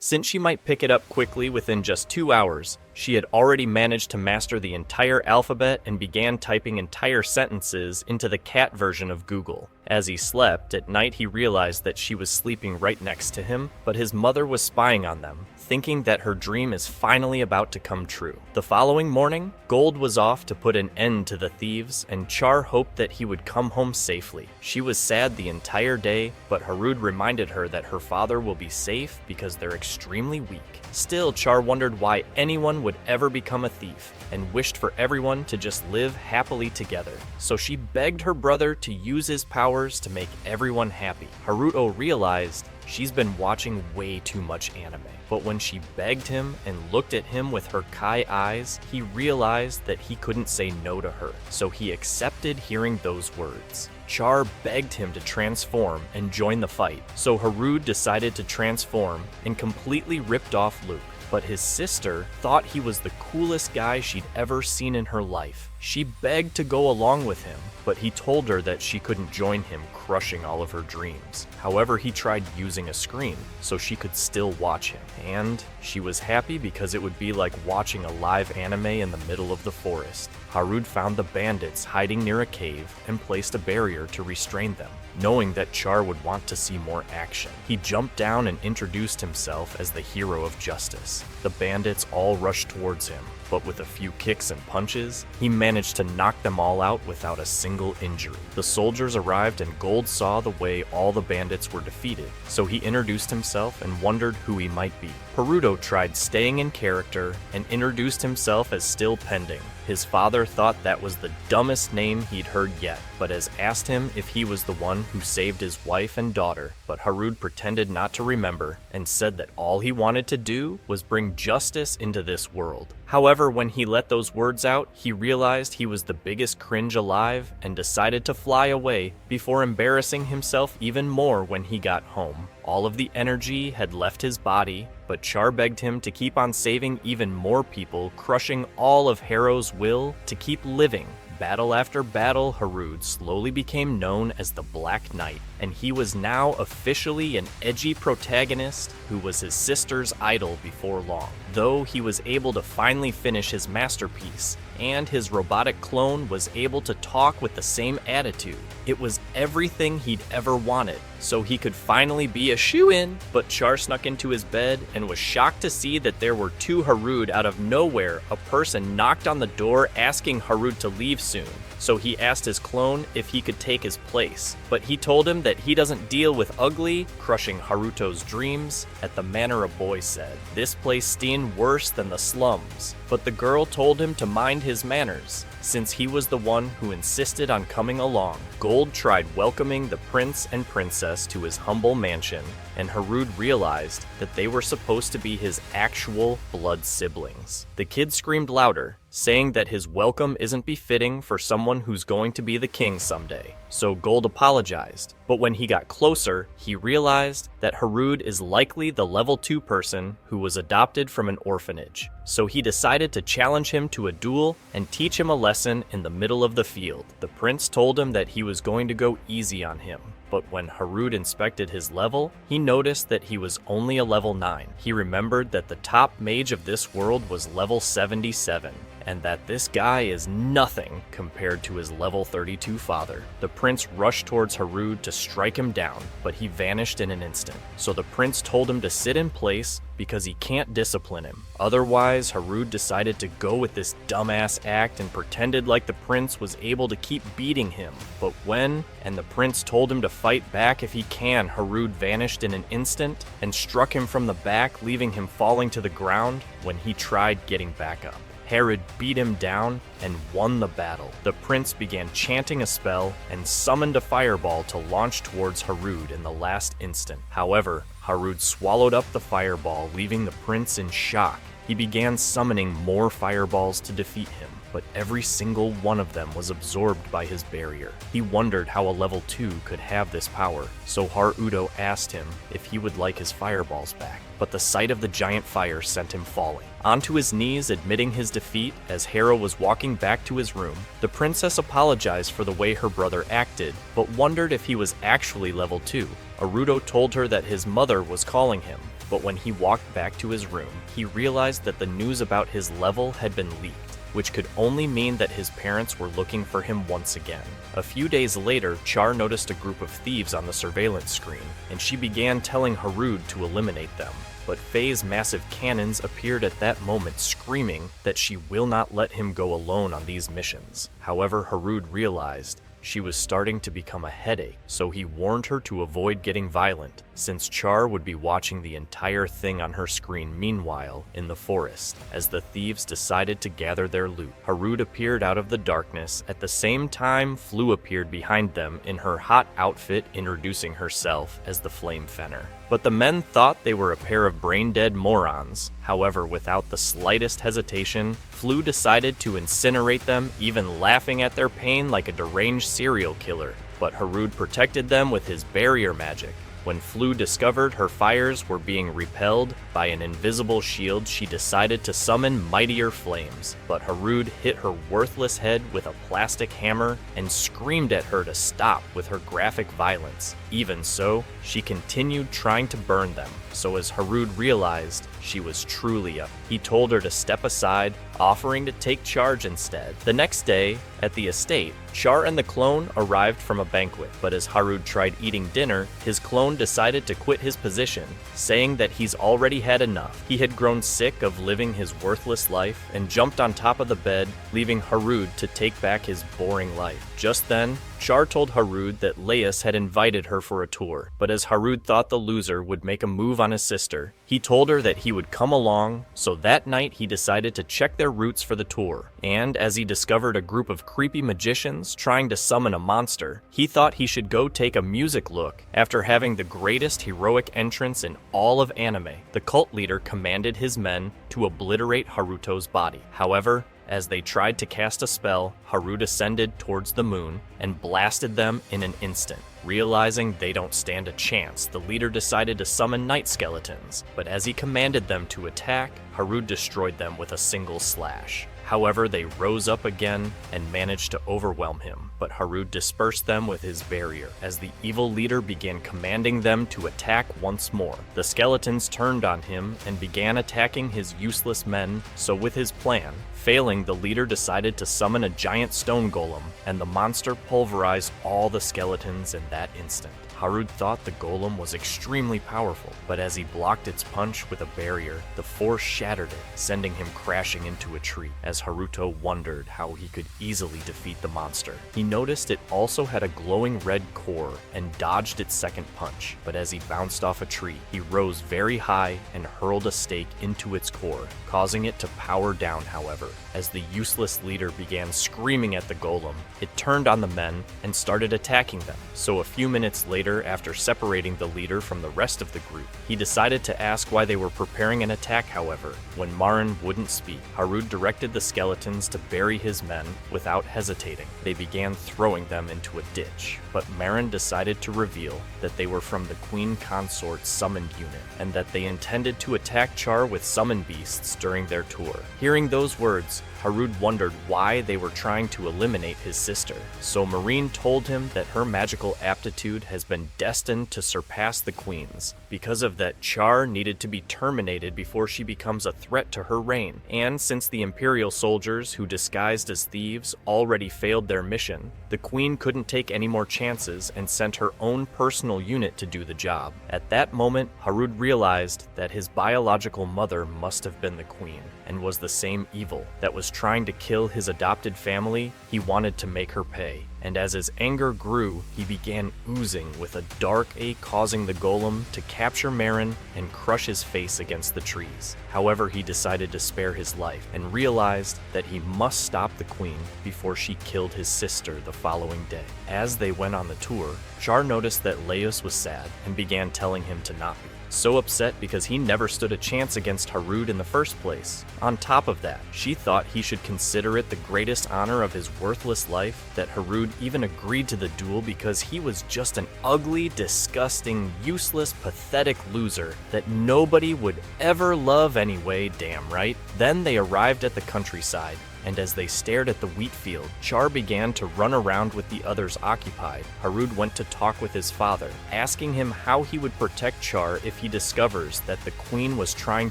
Since she might pick it up quickly within just 2 hours, she had already managed to master the entire alphabet and began typing entire sentences into the cat version of Google. As he slept, at night he realized that she was sleeping right next to him, but his mother was spying on them, thinking that her dream is finally about to come true. The following morning, Gold was off to put an end to the thieves, and Char hoped that he would come home safely. She was sad the entire day, but Harud reminded her that her father will be safe because they're extremely weak. Still, Char wondered why anyone would ever become a thief, and wished for everyone to just live happily together. So she begged her brother to use his powers to make everyone happy. Haruto realized she's been watching way too much anime. But when she begged him and looked at him with her Kai eyes, he realized that he couldn't say no to her, so he accepted hearing those words. Char begged him to transform and join the fight, so Harud decided to transform and completely ripped off Luke. But his sister thought he was the coolest guy she'd ever seen in her life. She begged to go along with him, but he told her that she couldn't join him, crushing all of her dreams. However, he tried using a screen so she could still watch him, and she was happy because it would be like watching a live anime in the middle of the forest. Harud found the bandits hiding near a cave and placed a barrier to restrain them, knowing that Char would want to see more action. He jumped down and introduced himself as the hero of justice. The bandits all rushed towards him, but with a few kicks and punches, he managed to knock them all out without a single injury. The soldiers arrived and Gold saw the way all the bandits were defeated, so he introduced himself and wondered who he might be. Haruto tried staying in character and introduced himself as still pending. His father thought that was the dumbest name he'd heard yet, but has asked him if he was the one who saved his wife and daughter, but Harud pretended not to remember and said that all he wanted to do was bring justice into this world. However, when he let those words out, he realized he was the biggest cringe alive and decided to fly away before embarrassing himself even more when he got home. All of the energy had left his body, but Char begged him to keep on saving even more people, crushing all of Harrow's will to keep living. Battle after battle, Harud slowly became known as the Black Knight, and he was now officially an edgy protagonist who was his sister's idol before long. Though he was able to finally finish his masterpiece, and his robotic clone was able to talk with the same attitude. It was everything he'd ever wanted, so he could finally be a shoo-in. But Char snuck into his bed and was shocked to see that there were two Harud out of nowhere. A person knocked on the door asking Harud to leave soon, so he asked his clone if he could take his place. But he told him that he doesn't deal with ugly, crushing Haruto's dreams. At the manor, a boy said, "This place steen worse than the slums." But the girl told him to mind his manners, since he was the one who insisted on coming along. Gold tried welcoming the prince and princess to his humble mansion, and Harud realized that they were supposed to be his actual blood siblings. The kid screamed louder, saying that his welcome isn't befitting for someone who's going to be the king someday. So Gold apologized, but when he got closer, he realized that Harud is likely the level 2 person who was adopted from an orphanage. So he decided to challenge him to a duel and teach him a lesson in the middle of the field. The prince told him that he was going to go easy on him, but when Harud inspected his level, he noticed that he was only a level 9. He remembered that the top mage of this world was level 77, and that this guy is nothing compared to his level 32 father. The prince rushed towards Harud to strike him down, but he vanished in an instant. So the prince told him to sit in place because he can't discipline him. Otherwise, Harud decided to go with this dumbass act and pretended like the prince was able to keep beating him. But when the prince told him to fight back if he can, Harud vanished in an instant and struck him from the back, leaving him falling to the ground when he tried getting back up. Harud beat him down and won the battle. The prince began chanting a spell and summoned a fireball to launch towards Harud in the last instant. However, Harud swallowed up the fireball, leaving the prince in shock. He began summoning more fireballs to defeat him, but every single one of them was absorbed by his barrier. He wondered how a level 2 could have this power, so Haruto asked him if he would like his fireballs back, but the sight of the giant fire sent him falling. Onto his knees, admitting his defeat as Hera was walking back to his room, the princess apologized for the way her brother acted, but wondered if he was actually level 2. Haruto told her that his mother was calling him. But when he walked back to his room, he realized that the news about his level had been leaked, which could only mean that his parents were looking for him once again. A few days later, Char noticed a group of thieves on the surveillance screen, and she began telling Harud to eliminate them. But Faye's massive cannons appeared at that moment, screaming that she will not let him go alone on these missions. However, Harud realized she was starting to become a headache, so he warned her to avoid getting violent, since Char would be watching the entire thing on her screen meanwhile in the forest. As the thieves decided to gather their loot, Harud appeared out of the darkness. At the same time, Flu appeared behind them in her hot outfit, introducing herself as the Flame Fenner. But the men thought they were a pair of brain-dead morons. However, without the slightest hesitation, Flu decided to incinerate them, even laughing at their pain like a deranged serial killer. But Harud protected them with his barrier magic. When Flu discovered her fires were being repelled by an invisible shield, she decided to summon mightier flames. But Harud hit her worthless head with a plastic hammer and screamed at her to stop with her graphic violence. Even so, she continued trying to burn them. So as Harud realized she was truly up, he told her to step aside, offering to take charge instead. The next day, at the estate, Char and the clone arrived from a banquet, but as Harud tried eating dinner, his clone decided to quit his position, saying that he's already had enough. He had grown sick of living his worthless life and jumped on top of the bed, leaving Harud to take back his boring life. Just then, Char told Harud that Laius had invited her for a tour, but as Harud thought the loser would make a move on his sister, he told her that he would come along, so that night he decided to check their routes for the tour. And as he discovered a group of creepy magicians trying to summon a monster, he thought he should go take a music look. After having the greatest heroic entrance in all of anime, the cult leader commanded his men to obliterate Haruto's body. However, as they tried to cast a spell, Harud ascended towards the moon and blasted them in an instant. Realizing they don't stand a chance, the leader decided to summon night skeletons, but as he commanded them to attack, Harud destroyed them with a single slash. However, they rose up again and managed to overwhelm him, but Harud dispersed them with his barrier. As the evil leader began commanding them to attack once more, the skeletons turned on him and began attacking his useless men, so with his plan failing, the leader decided to summon a giant stone golem, and the monster pulverized all the skeletons in that instant. Harud thought the golem was extremely powerful, but as he blocked its punch with a barrier, the force shattered it, sending him crashing into a tree. As Haruto wondered how he could easily defeat the monster, he noticed it also had a glowing red core and dodged its second punch, but as he bounced off a tree, he rose very high and hurled a stake into its core, causing it to power down. However, as the useless leader began screaming at the golem, it turned on the men and started attacking them. So a few minutes later, after separating the leader from the rest of the group, he decided to ask why they were preparing an attack. However, when Marin wouldn't speak, Harud directed the skeletons to bury his men without hesitating. They began throwing them into a ditch, but Marin decided to reveal that they were from the Queen Consort's summoned unit, and that they intended to attack Char with summon beasts during their tour. Hearing those words, Harud wondered why they were trying to eliminate his sister, so Marine told him that her magical aptitude has been destined to surpass the Queen's. Because of that, Char needed to be terminated before she becomes a threat to her reign, and since the Imperial soldiers who disguised as thieves already failed their mission, the Queen couldn't take any more chances and sent her own personal unit to do the job. At that moment, Harud realized that his biological mother must have been the Queen, and was the same evil that was trying to kill his adopted family. He wanted to make her pay. And as his anger grew, he began oozing with a dark ache, causing the golem to capture Marin and crush his face against the trees. However, he decided to spare his life and realized that he must stop the Queen before she killed his sister the following day. As they went on the tour, Char noticed that Laius was sad and began telling him to not be. So upset because he never stood a chance against Harud in the first place. On top of that, she thought he should consider it the greatest honor of his worthless life that Harud even agreed to the duel because he was just an ugly, disgusting, useless, pathetic loser that nobody would ever love anyway, damn right. Then they arrived at the countryside, and as they stared at the wheat field, Char began to run around with the others occupied. Harud went to talk with his father, asking him how he would protect Char if he discovers that the queen was trying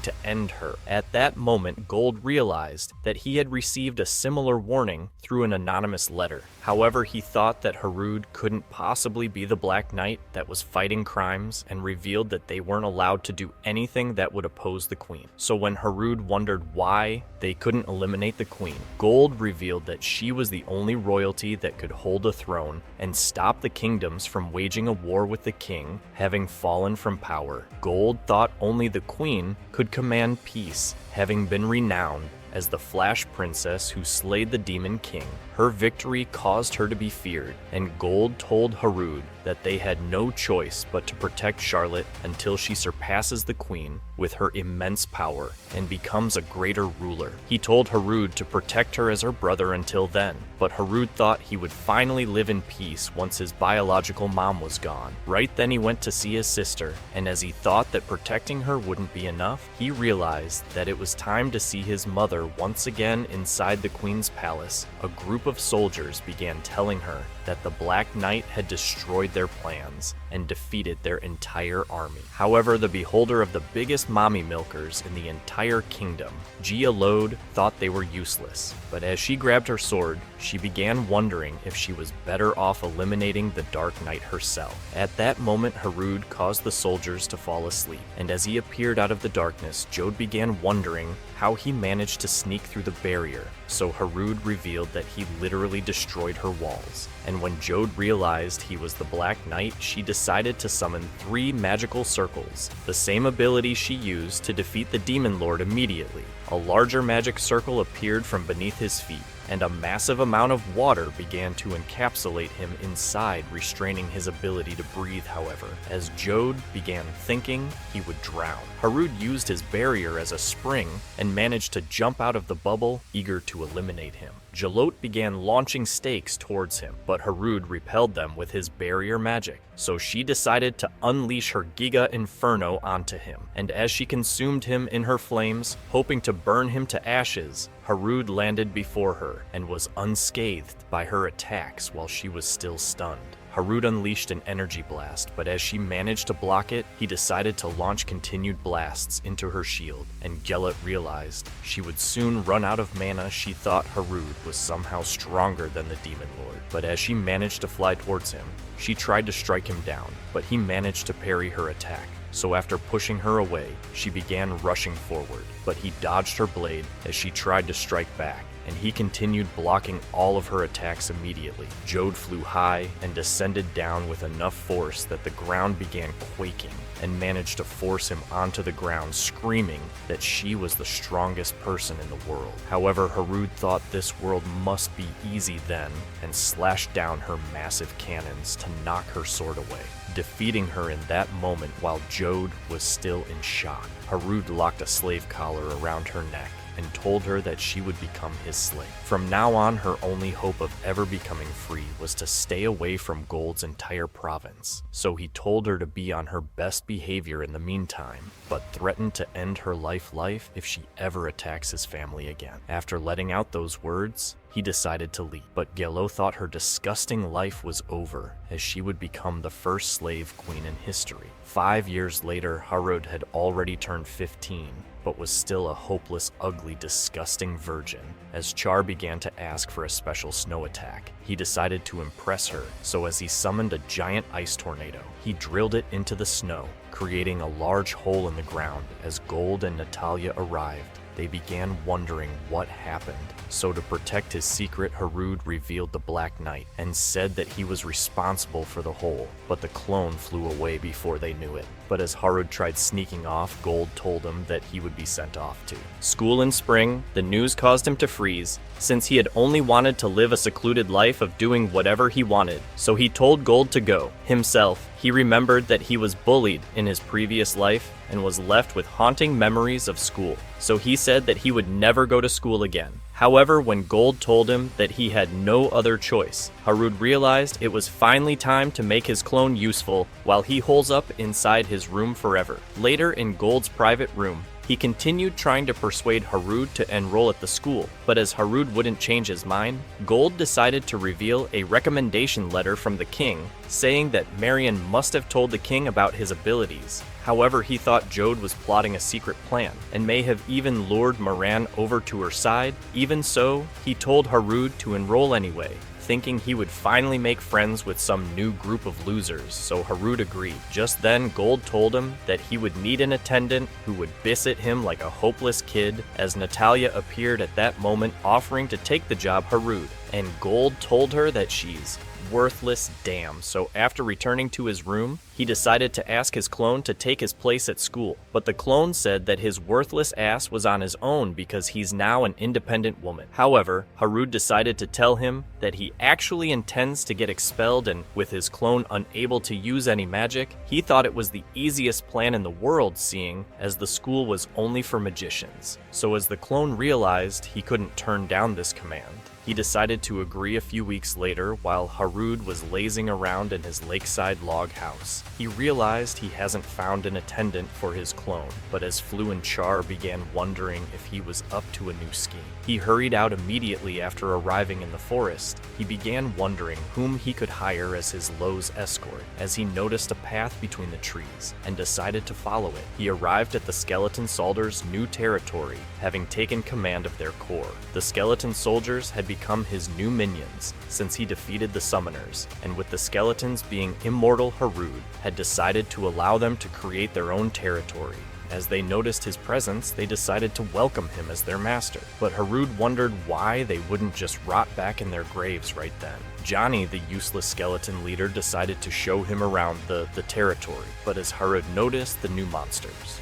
to end her. At that moment, Gold realized that he had received a similar warning through an anonymous letter. However, he thought that Harud couldn't possibly be the Black Knight that was fighting crimes, and revealed that they weren't allowed to do anything that would oppose the queen. So when Harud wondered why they couldn't eliminate the queen, Gold revealed that she was the only royalty that could hold a throne and stop the kingdoms from waging a war with the king, having fallen from power. Gold thought only the queen could command peace, having been renowned as the Flash Princess who slayed the Demon King. Her victory caused her to be feared, and Gold told Harud that they had no choice but to protect Charlotte until she surpasses the queen with her immense power and becomes a greater ruler. He told Harud to protect her as her brother until then, but Harud thought he would finally live in peace once his biological mom was gone. Right then he went to see his sister, and as he thought that protecting her wouldn't be enough, he realized that it was time to see his mother once again inside the queen's palace. A group of soldiers began telling her that the Black Knight had destroyed their plans and defeated their entire army. However, the beholder of the biggest mommy milkers in the entire kingdom, Gia Lode, thought they were useless. But as she grabbed her sword, she began wondering if she was better off eliminating the Dark Knight herself. At that moment, Harud caused the soldiers to fall asleep, and as he appeared out of the darkness, Jode began wondering how he managed to sneak through the barrier. So Harud revealed that he literally destroyed her walls. And when Jode realized he was the Black Knight, she decided to summon 3 magical circles, the same ability she used to defeat the Demon Lord immediately. A larger magic circle appeared from beneath his feet, and a massive amount of water began to encapsulate him inside, restraining his ability to breathe. However, as Jode began thinking he would drown, Harud used his barrier as a spring and managed to jump out of the bubble, eager to eliminate him. Jalot began launching stakes towards him, but Harud repelled them with his barrier magic. So she decided to unleash her Giga Inferno onto him, and as she consumed him in her flames, hoping to burn him to ashes, Harud landed before her and was unscathed by her attacks while she was still stunned. Harud unleashed an energy blast, but as she managed to block it, he decided to launch continued blasts into her shield, and Gelot realized she would soon run out of mana. She thought Harud was somehow stronger than the Demon Lord, but as she managed to fly towards him, she tried to strike him down, but he managed to parry her attack. So after pushing her away, she began rushing forward, but he dodged her blade as she tried to strike back, and he continued blocking all of her attacks immediately. Jode flew high and descended down with enough force that the ground began quaking, and managed to force him onto the ground, screaming that she was the strongest person in the world. However, Harud thought this world must be easy then, and slashed down her massive cannons to knock her sword away, defeating her in that moment while Jode was still in shock. Harud locked a slave collar around her neck and told her that she would become his slave. From now on, her only hope of ever becoming free was to stay away from Gold's entire province. So he told her to be on her best behavior in the meantime, but threatened to end her life if she ever attacks his family again. After letting out those words, he decided to leave, but Gelot thought her disgusting life was over, as she would become the first slave queen in history. 5 years later, Harud had already turned 15, but was still a hopeless, ugly, disgusting virgin. As Char began to ask for a special snow attack, he decided to impress her, so as he summoned a giant ice tornado, he drilled it into the snow, creating a large hole in the ground. As Gold and Natalia arrived, they began wondering what happened. So to protect his secret, Harud revealed the Black Knight and said that he was responsible for the hole, but the clone flew away before they knew it. But as Harud tried sneaking off, Gold told him that he would be sent off to school in spring. The news caused him to freeze, since he had only wanted to live a secluded life of doing whatever he wanted. So he told Gold to go. Himself, he remembered that he was bullied in his previous life and was left with haunting memories of school. So he said that he would never go to school again. However, when Gold told him that he had no other choice, Harud realized it was finally time to make his clone useful while he holes up inside his room forever. Later, in Gold's private room, He continued trying to persuade Harud to enroll at the school, but as Harud wouldn't change his mind, Gold decided to reveal a recommendation letter from the king saying that Marion must have told the king about his abilities. However, he thought Jode was plotting a secret plan and may have even lured Moran over to her side. Even so, he told Harud to enroll anyway, thinking he would finally make friends with some new group of losers, so Harud agreed. Just then, Gold told him that he would need an attendant who would biss at him like a hopeless kid, as Natalia appeared at that moment offering to take the job Harud, and Gold told her that she's worthless damn. So after returning to his room, he decided to ask his clone to take his place at school. But the clone said that his worthless ass was on his own because he's now an independent woman. However, Harud decided to tell him that he actually intends to get expelled, and with his clone unable to use any magic, he thought it was the easiest plan in the world, seeing as the school was only for magicians. So as the clone realized he couldn't turn down this command, he decided to agree a few weeks later while Harud was lazing around in his lakeside log house. He realized he hasn't found an attendant for his clone, but as Flu and Char began wondering if he was up to a new scheme, he hurried out immediately after arriving in the forest. He began wondering whom he could hire as his Lowe's escort, as he noticed a path between the trees and decided to follow it. He arrived at the Skeleton Soldiers' new territory, having taken command of their corps. The Skeleton Soldiers had become his new minions since he defeated the summoners, and with the skeletons being immortal, Harud had decided to allow them to create their own territory. As they noticed his presence, they decided to welcome him as their master, but Harud wondered why they wouldn't just rot back in their graves right then. Johnny, the useless skeleton leader, decided to show him around the territory, but as Harud noticed the new monsters,